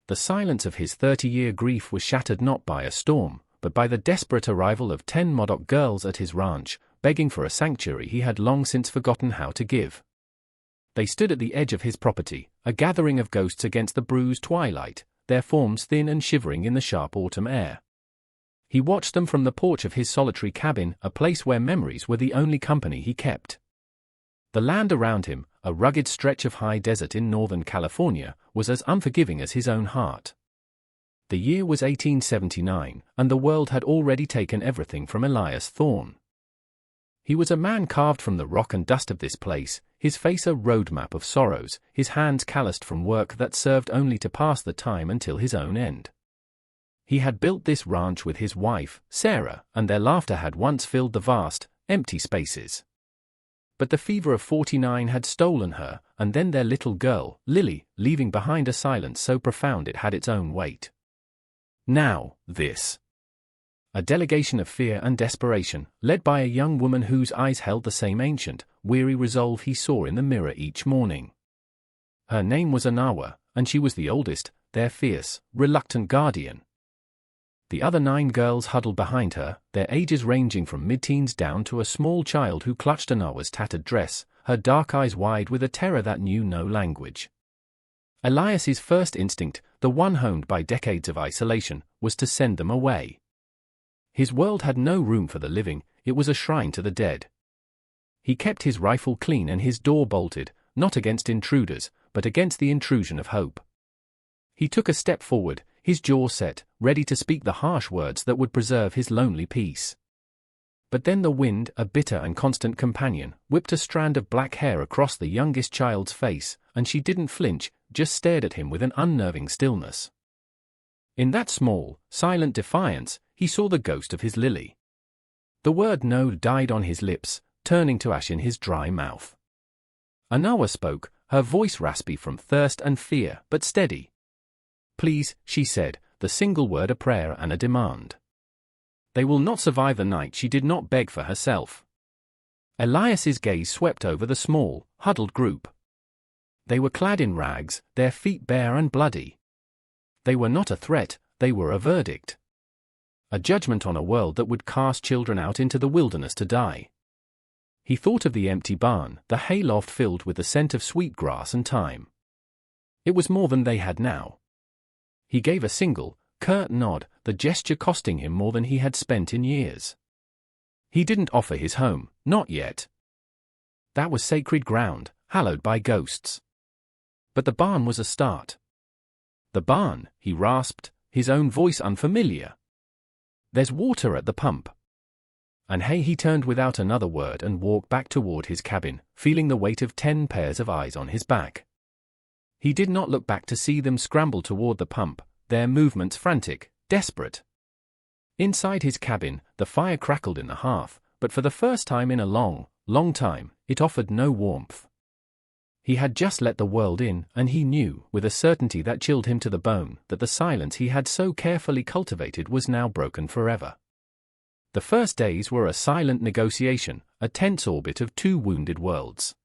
The silence of his 30-year grief was shattered not by a storm, but by the desperate arrival of 10 Modoc girls at his ranch, begging for a sanctuary he had long since forgotten how to give. They stood at the edge of his property, a gathering of ghosts against the bruised twilight, their forms thin and shivering in the sharp autumn air. He watched them from the porch of his solitary cabin, a place where memories were the only company he kept. The land around him, a rugged stretch of high desert in northern California, was as unforgiving as his own heart. The year was 1879, and the world had already taken everything from Elias Thorne. He was a man carved from the rock and dust of this place, his face a roadmap of sorrows, his hands calloused from work that served only to pass the time until his own end. He had built this ranch with his wife, Sarah, and their laughter had once filled the vast, empty spaces. But the fever of 49 had stolen her, and then their little girl, Lily, leaving behind a silence so profound it had its own weight. Now, this. A delegation of fear and desperation, led by a young woman whose eyes held the same ancient, weary resolve he saw in the mirror each morning. Her name was Anawa, and she was the oldest, their fierce, reluctant guardian. The other 9 girls huddled behind her, their ages ranging from mid-teens down to a small child who clutched Anawa's tattered dress, her dark eyes wide with a terror that knew no language. Elias's first instinct, the one honed by decades of isolation, was to send them away. His world had no room for the living, it was a shrine to the dead. He kept his rifle clean and his door bolted, not against intruders, but against the intrusion of hope. He took a step forward, his jaw set, ready to speak the harsh words that would preserve his lonely peace. But then the wind, a bitter and constant companion, whipped a strand of black hair across the youngest child's face, and she didn't flinch, just stared at him with an unnerving stillness. In that small, silent defiance, he saw the ghost of his Lily. The word no died on his lips, turning to ash in his dry mouth. Anawa spoke, her voice raspy from thirst and fear, but steady. "Please," she said, the single word a prayer and a demand. "They will not survive the night." She did not beg for herself. Elias's gaze swept over the small, huddled group. They were clad in rags, their feet bare and bloody. They were not a threat, they were a verdict. A judgment on a world that would cast children out into the wilderness to die. He thought of the empty barn, the hayloft filled with the scent of sweet grass and thyme. It was more than they had now. He gave a single, curt nod, the gesture costing him more than he had spent in years. He didn't offer his home, not yet. That was sacred ground, hallowed by ghosts. But the barn was a start. "The barn," he rasped, his own voice unfamiliar. "There's water at the pump." And hey, he turned without another word and walked back toward his cabin, feeling the weight of 10 pairs of eyes on his back. He did not look back to see them scramble toward the pump, their movements frantic, desperate. Inside his cabin, the fire crackled in the hearth, but for the first time in a long, long time, it offered no warmth. He had just let the world in, and he knew, with a certainty that chilled him to the bone, that the silence he had so carefully cultivated was now broken forever. The first days were a silent negotiation, a tense orbit of 2 wounded worlds.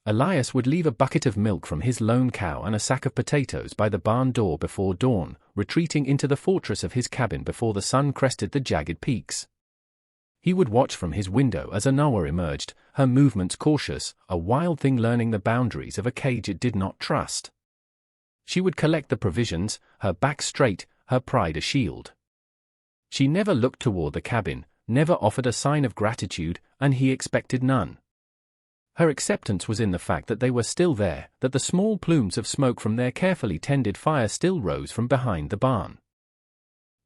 Elias would leave a bucket of milk from his lone cow and a sack of potatoes by the barn door before dawn, retreating into the fortress of his cabin before the sun crested the jagged peaks. He would watch from his window as Anawa emerged, her movements cautious, a wild thing learning the boundaries of a cage it did not trust. She would collect the provisions, her back straight, her pride a shield. She never looked toward the cabin, never offered a sign of gratitude, and he expected none. Her acceptance was in the fact that they were still there, that the small plumes of smoke from their carefully tended fire still rose from behind the barn.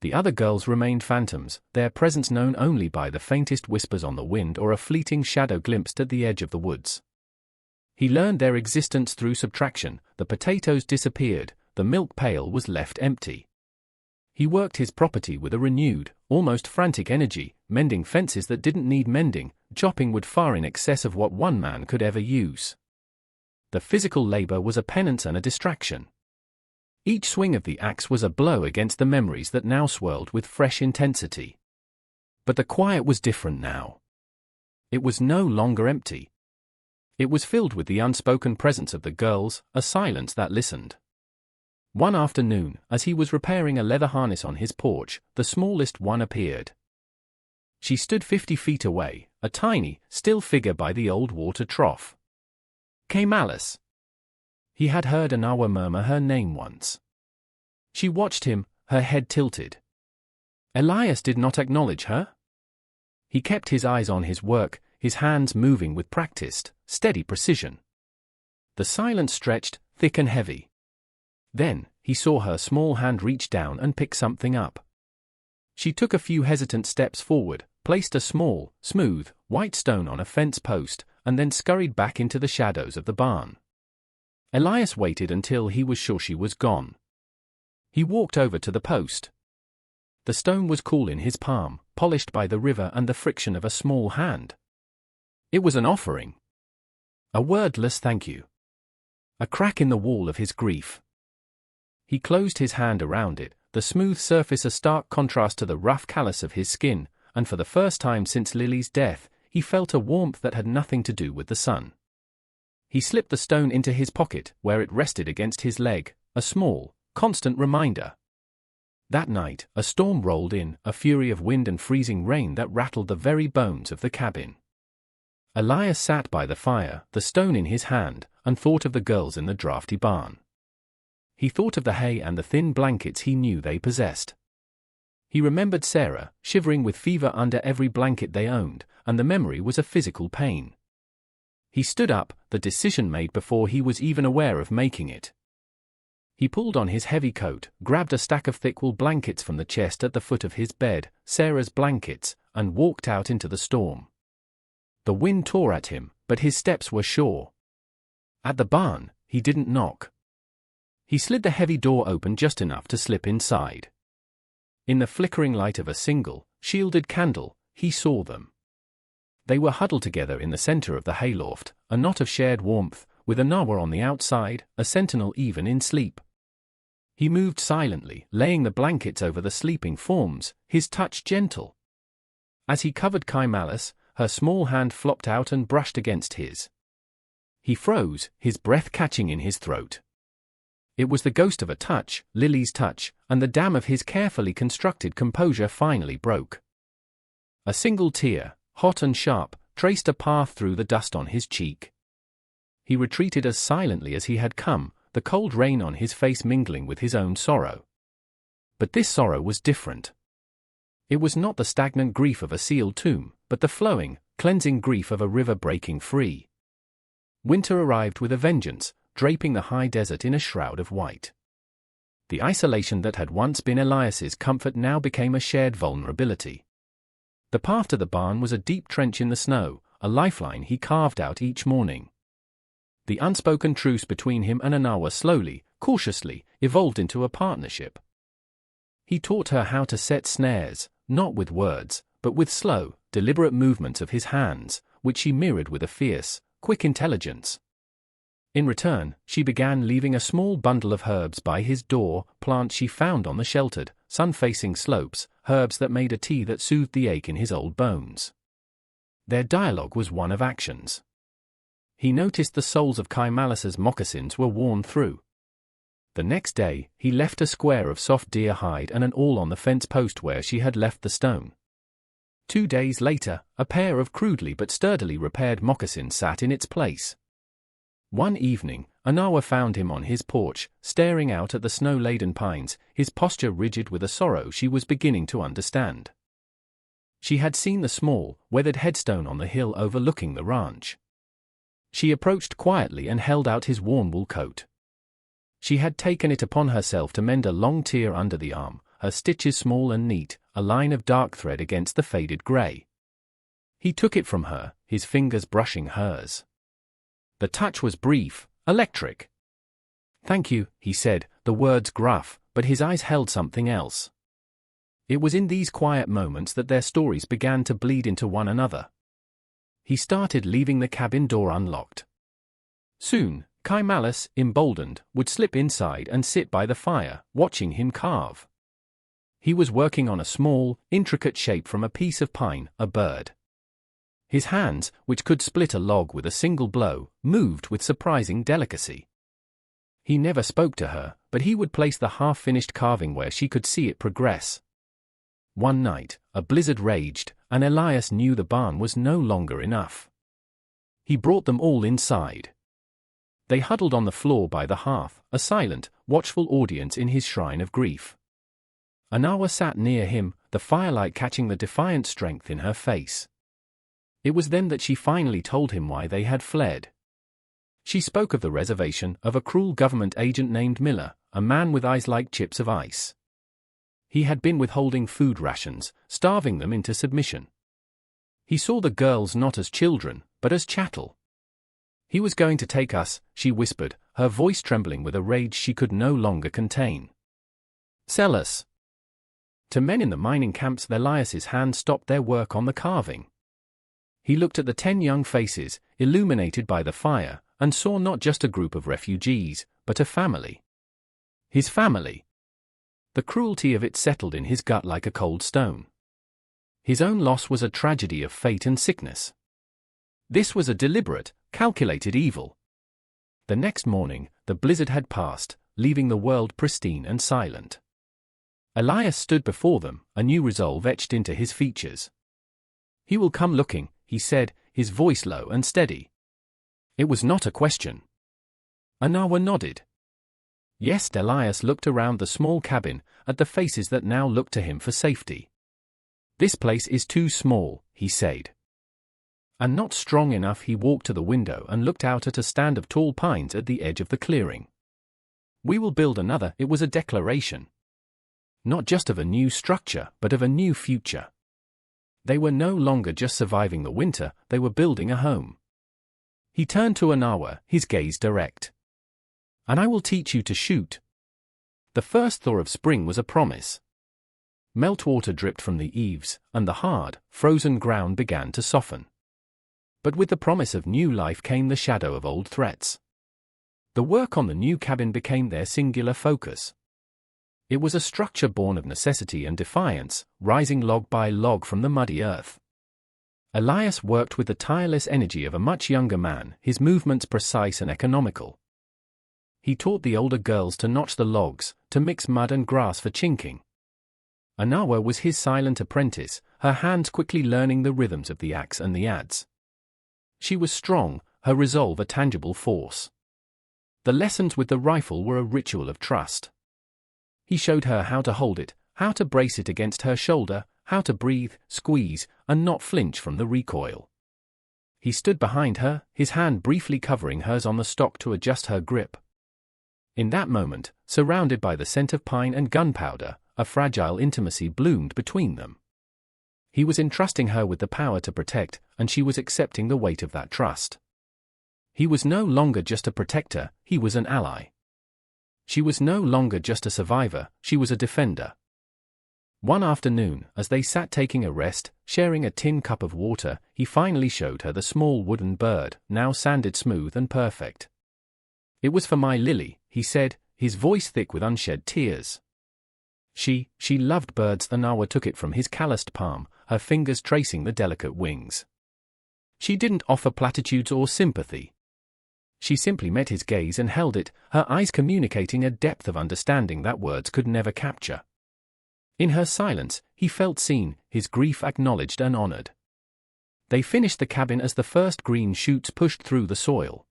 The other girls remained phantoms, their presence known only by the faintest whispers on the wind or a fleeting shadow glimpsed at the edge of the woods. He learned their existence through subtraction, the potatoes disappeared, the milk pail was left empty. He worked his property with a renewed, almost frantic energy, mending fences that didn't need mending, chopping wood far in excess of what one man could ever use. The physical labor was a penance and a distraction. Each swing of the axe was a blow against the memories that now swirled with fresh intensity. But the quiet was different now. It was no longer empty. It was filled with the unspoken presence of the girls, a silence that listened. One afternoon, as he was repairing a leather harness on his porch, the smallest one appeared. She stood 50 feet away, a tiny, still figure by the old water trough. Cowboy. He had heard Anawa murmur her name once. She watched him, her head tilted. Elias did not acknowledge her. He kept his eyes on his work, his hands moving with practiced, steady precision. The silence stretched, thick and heavy. Then, he saw her small hand reach down and pick something up. She took a few hesitant steps forward, placed a small, smooth, white stone on a fence post, and then scurried back into the shadows of the barn. Elias waited until he was sure she was gone. He walked over to the post. The stone was cool in his palm, polished by the river and the friction of a small hand. It was an offering. A wordless thank you. A crack in the wall of his grief. He closed his hand around it, the smooth surface a stark contrast to the rough callus of his skin, and for the first time since Lily's death, he felt a warmth that had nothing to do with the sun. He slipped the stone into his pocket, where it rested against his leg, a small, constant reminder. That night, a storm rolled in, a fury of wind and freezing rain that rattled the very bones of the cabin. Elias sat by the fire, the stone in his hand, and thought of the girls in the drafty barn. He thought of the hay and the thin blankets he knew they possessed. He remembered Sarah, shivering with fever under every blanket they owned, and the memory was a physical pain. He stood up, the decision made before he was even aware of making it. He pulled on his heavy coat, grabbed a stack of thick wool blankets from the chest at the foot of his bed, Sarah's blankets, and walked out into the storm. The wind tore at him, but his steps were sure. At the barn, he didn't knock. He slid the heavy door open just enough to slip inside. In the flickering light of a single, shielded candle, he saw them. They were huddled together in the center of the hayloft, a knot of shared warmth, with Anawa on the outside, a sentinel even in sleep. He moved silently, laying the blankets over the sleeping forms, his touch gentle. As he covered Cowboy, her small hand flopped out and brushed against his. He froze, his breath catching in his throat. It was the ghost of a touch, Lily's touch, and the dam of his carefully constructed composure finally broke. A single tear, hot and sharp, traced a path through the dust on his cheek. He retreated as silently as he had come, the cold rain on his face mingling with his own sorrow. But this sorrow was different. It was not the stagnant grief of a sealed tomb, but the flowing, cleansing grief of a river breaking free. Winter arrived with a vengeance, draping the high desert in a shroud of white. The isolation that had once been Elias's comfort now became a shared vulnerability. The path to the barn was a deep trench in the snow, a lifeline he carved out each morning. The unspoken truce between him and Anawa slowly, cautiously, evolved into a partnership. He taught her how to set snares, not with words, but with slow, deliberate movements of his hands, which she mirrored with a fierce, quick intelligence. In return, she began leaving a small bundle of herbs by his door, plants she found on the sheltered, sun-facing slopes, herbs that made a tea that soothed the ache in his old bones. Their dialogue was one of actions. He noticed the soles of Cowboy's moccasins were worn through. The next day, he left a square of soft deer hide and an awl on the fence post where she had left the stone. 2 days later, a pair of crudely but sturdily repaired moccasins sat in its place. One evening, Anawa found him on his porch, staring out at the snow-laden pines, his posture rigid with a sorrow she was beginning to understand. She had seen the small, weathered headstone on the hill overlooking the ranch. She approached quietly and held out his worn wool coat. She had taken it upon herself to mend a long tear under the arm, her stitches small and neat, a line of dark thread against the faded gray. He took it from her, his fingers brushing hers. The touch was brief, electric. "Thank you," he said, the words gruff, but his eyes held something else. It was in these quiet moments that their stories began to bleed into one another. He started leaving the cabin door unlocked. Soon, Cowboy, emboldened, would slip inside and sit by the fire, watching him carve. He was working on a small, intricate shape from a piece of pine, a bird. His hands, which could split a log with a single blow, moved with surprising delicacy. He never spoke to her, but he would place the half-finished carving where she could see it progress. One night, a blizzard raged, and Elias knew the barn was no longer enough. He brought them all inside. They huddled on the floor by the hearth, a silent, watchful audience in his shrine of grief. Anawa sat near him, the firelight catching the defiant strength in her face. It was then that she finally told him why they had fled. She spoke of the reservation of a cruel government agent named Miller, a man with eyes like chips of ice. He had been withholding food rations, starving them into submission. He saw the girls not as children, but as chattel. He was going to take us, she whispered, her voice trembling with a rage she could no longer contain. Sell us. To men in the mining camps, Elias's hand stopped their work on the carving. He looked at the 10 young faces, illuminated by the fire, and saw not just a group of refugees, but a family. His family. The cruelty of it settled in his gut like a cold stone. His own loss was a tragedy of fate and sickness. This was a deliberate, calculated evil. The next morning, the blizzard had passed, leaving the world pristine and silent. Elias stood before them, a new resolve etched into his features. He will come looking, he said, his voice low and steady. It was not a question. Anawa nodded. Yes. Elias looked around the small cabin, at the faces that now looked to him for safety. This place is too small, he said. And not strong enough. He walked to the window and looked out at a stand of tall pines at the edge of the clearing. We will build another. It was a declaration. Not just of a new structure, but of a new future. They were no longer just surviving the winter, they were building a home. He turned to Anawa, his gaze direct. And I will teach you to shoot. The first thaw of spring was a promise. Meltwater dripped from the eaves, and the hard, frozen ground began to soften. But with the promise of new life came the shadow of old threats. The work on the new cabin became their singular focus. It was a structure born of necessity and defiance, rising log by log from the muddy earth. Elias worked with the tireless energy of a much younger man, his movements precise and economical. He taught the older girls to notch the logs, to mix mud and grass for chinking. Anawa was his silent apprentice, her hands quickly learning the rhythms of the axe and the adze. She was strong, her resolve a tangible force. The lessons with the rifle were a ritual of trust. He showed her how to hold it, how to brace it against her shoulder, how to breathe, squeeze, and not flinch from the recoil. He stood behind her, his hand briefly covering hers on the stock to adjust her grip. In that moment, surrounded by the scent of pine and gunpowder, a fragile intimacy bloomed between them. He was entrusting her with the power to protect, and she was accepting the weight of that trust. He was no longer just a protector, he was an ally. She was no longer just a survivor, she was a defender. One afternoon, as they sat taking a rest, sharing a tin cup of water, he finally showed her the small wooden bird, now sanded smooth and perfect. It was for my Lily, he said, his voice thick with unshed tears. She loved birds. Anawa took it from his calloused palm, her fingers tracing the delicate wings. She didn't offer platitudes or sympathy. She simply met his gaze and held it, her eyes communicating a depth of understanding that words could never capture. In her silence, he felt seen, his grief acknowledged and honored. They finished the cabin as the first green shoots pushed through the soil.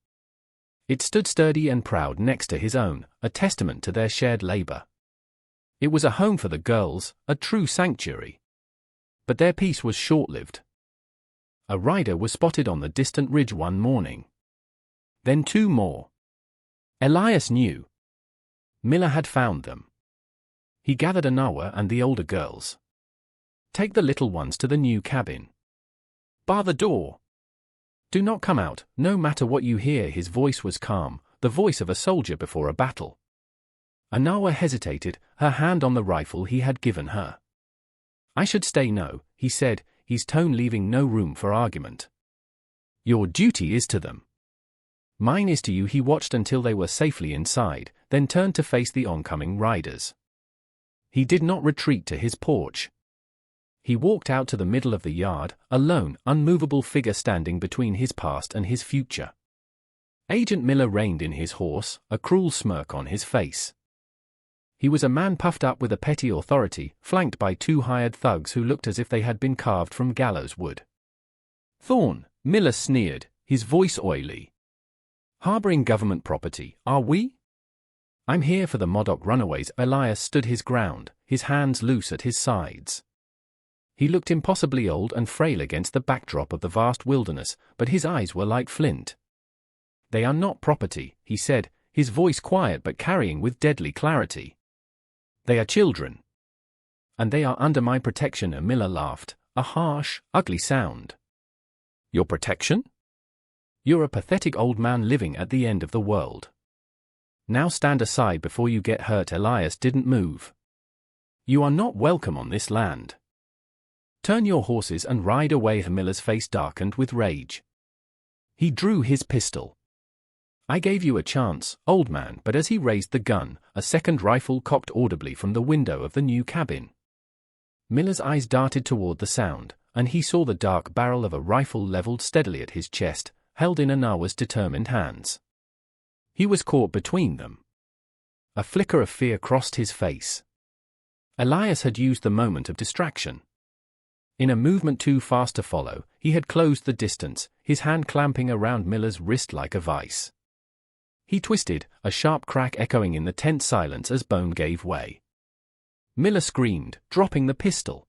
It stood sturdy and proud next to his own, a testament to their shared labor. It was a home for the girls, a true sanctuary. But their peace was short-lived. A rider was spotted on the distant ridge one morning. Then 2 more. Elias knew. Miller had found them. He gathered Anawa and the older girls. Take the little ones to the new cabin. Bar the door. Do not come out, no matter what you hear. His voice was calm, the voice of a soldier before a battle. Anawa hesitated, her hand on the rifle he had given her. I should stay. No, he said, his tone leaving no room for argument. Your duty is to them. Mine is to you. He watched until they were safely inside, then turned to face the oncoming riders. He did not retreat to his porch. He walked out to the middle of the yard, a lone, unmovable figure standing between his past and his future. Agent Miller reined in his horse, a cruel smirk on his face. He was a man puffed up with a petty authority, flanked by two hired thugs who looked as if they had been carved from gallows wood. "Thorne," Miller sneered, his voice oily. "Harboring government property, are we?" "I'm here for the Modoc runaways." Elias stood his ground, his hands loose at his sides. He looked impossibly old and frail against the backdrop of the vast wilderness, but his eyes were like flint. "They are not property," he said, his voice quiet but carrying with deadly clarity. "They are children. And they are under my protection." Miller laughed, a harsh, ugly sound. "Your protection? You're a pathetic old man living at the end of the world. Now stand aside before you get hurt." Elias didn't move. "You are not welcome on this land. Turn your horses and ride away." Miller's face darkened with rage. He drew his pistol. "I gave you a chance, old man." But as he raised the gun, a second rifle cocked audibly from the window of the new cabin. Miller's eyes darted toward the sound, and he saw the dark barrel of a rifle leveled steadily at his chest, held in Anawa's determined hands. He was caught between them. A flicker of fear crossed his face. Elias had used the moment of distraction. In a movement too fast to follow, he had closed the distance, his hand clamping around Miller's wrist like a vice. He twisted, a sharp crack echoing in the tense silence as bone gave way. Miller screamed, dropping the pistol.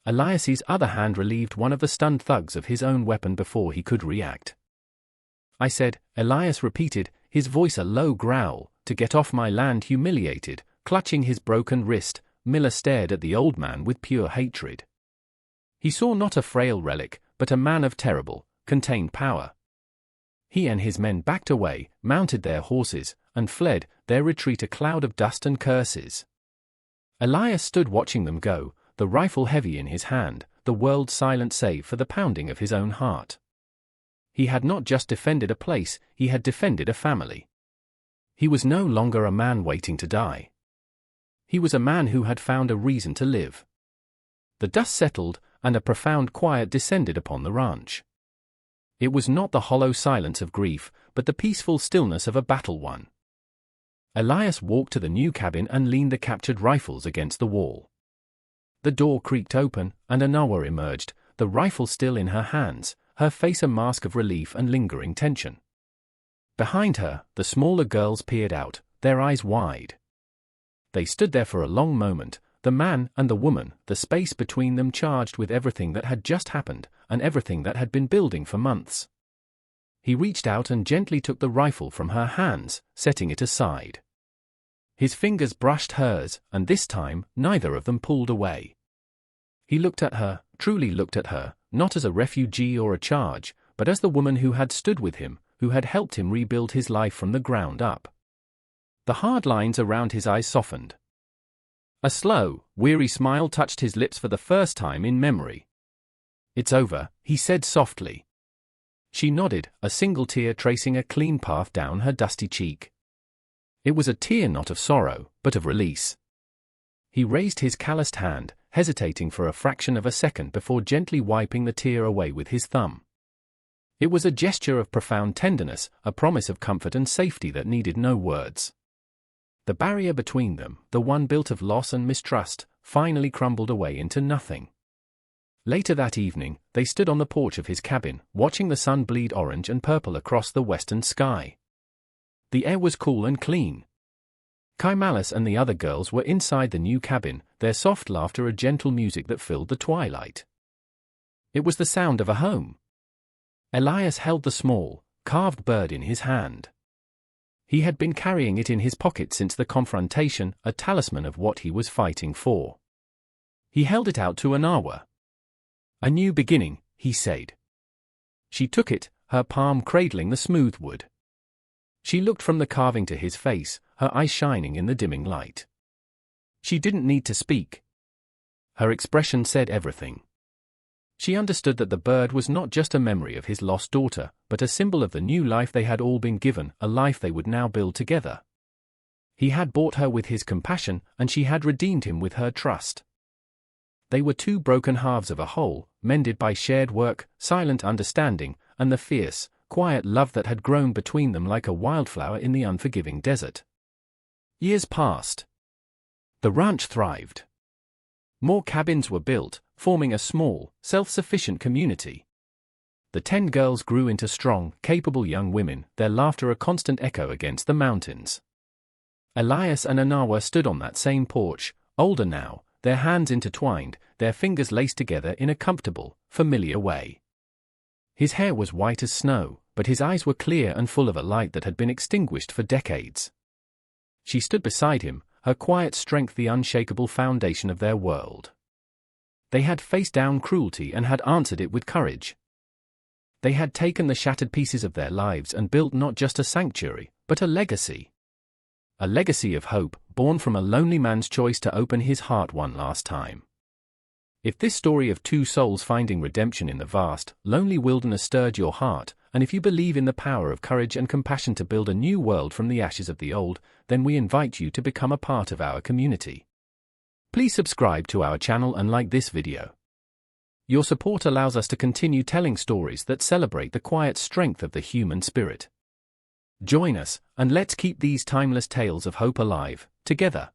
Elias's other hand relieved one of the stunned thugs of his own weapon before he could react. "I said," Elias repeated, his voice a low growl, "to get off my land." Humiliated, clutching his broken wrist, Miller stared at the old man with pure hatred. He saw not a frail relic, but a man of terrible, contained power. He and his men backed away, mounted their horses, and fled, their retreat a cloud of dust and curses. Elias stood watching them go, the rifle heavy in his hand, the world silent save for the pounding of his own heart. He had not just defended a place, he had defended a family. He was no longer a man waiting to die. He was a man who had found a reason to live. The dust settled, and a profound quiet descended upon the ranch. It was not the hollow silence of grief, but the peaceful stillness of a battle won. Elias walked to the new cabin and leaned the captured rifles against the wall. The door creaked open, and Anawa emerged, the rifle still in her hands, her face a mask of relief and lingering tension. Behind her, the smaller girls peered out, their eyes wide. They stood there for a long moment, the man and the woman, the space between them charged with everything that had just happened, and everything that had been building for months. He reached out and gently took the rifle from her hands, setting it aside. His fingers brushed hers, and this time, neither of them pulled away. He looked at her, truly looked at her, not as a refugee or a charge, but as the woman who had stood with him, who had helped him rebuild his life from the ground up. The hard lines around his eyes softened. A slow, weary smile touched his lips for the first time in memory. "It's over," he said softly. She nodded, a single tear tracing a clean path down her dusty cheek. It was a tear not of sorrow, but of release. He raised his calloused hand, hesitating for a fraction of a second before gently wiping the tear away with his thumb. It was a gesture of profound tenderness, a promise of comfort and safety that needed no words. The barrier between them, the one built of loss and mistrust, finally crumbled away into nothing. Later that evening, they stood on the porch of his cabin, watching the sun bleed orange and purple across the western sky. The air was cool and clean. Kaimalis and the other girls were inside the new cabin, their soft laughter a gentle music that filled the twilight. It was the sound of a home. Elias held the small, carved bird in his hand. He had been carrying it in his pocket since the confrontation, a talisman of what he was fighting for. He held it out to Anawa. "A new beginning," he said. She took it, her palm cradling the smooth wood. She looked from the carving to his face, her eyes shining in the dimming light. She didn't need to speak. Her expression said everything. She understood that the bird was not just a memory of his lost daughter, but a symbol of the new life they had all been given, a life they would now build together. He had bought her with his compassion, and she had redeemed him with her trust. They were two broken halves of a whole, mended by shared work, silent understanding, and the fierce, quiet love that had grown between them like a wildflower in the unforgiving desert. Years passed. The ranch thrived. More cabins were built, forming a small, self-sufficient community. The 10 girls grew into strong, capable young women, their laughter a constant echo against the mountains. Elias and Anawa stood on that same porch, older now, their hands intertwined, their fingers laced together in a comfortable, familiar way. His hair was white as snow, but his eyes were clear and full of a light that had been extinguished for decades. She stood beside him, her quiet strength the unshakable foundation of their world. They had faced down cruelty and had answered it with courage. They had taken the shattered pieces of their lives and built not just a sanctuary, but a legacy. A legacy of hope, born from a lonely man's choice to open his heart one last time. If this story of 2 souls finding redemption in the vast, lonely wilderness stirred your heart, and if you believe in the power of courage and compassion to build a new world from the ashes of the old, then we invite you to become a part of our community. Please subscribe to our channel and like this video. Your support allows us to continue telling stories that celebrate the quiet strength of the human spirit. Join us, and let's keep these timeless tales of hope alive, together.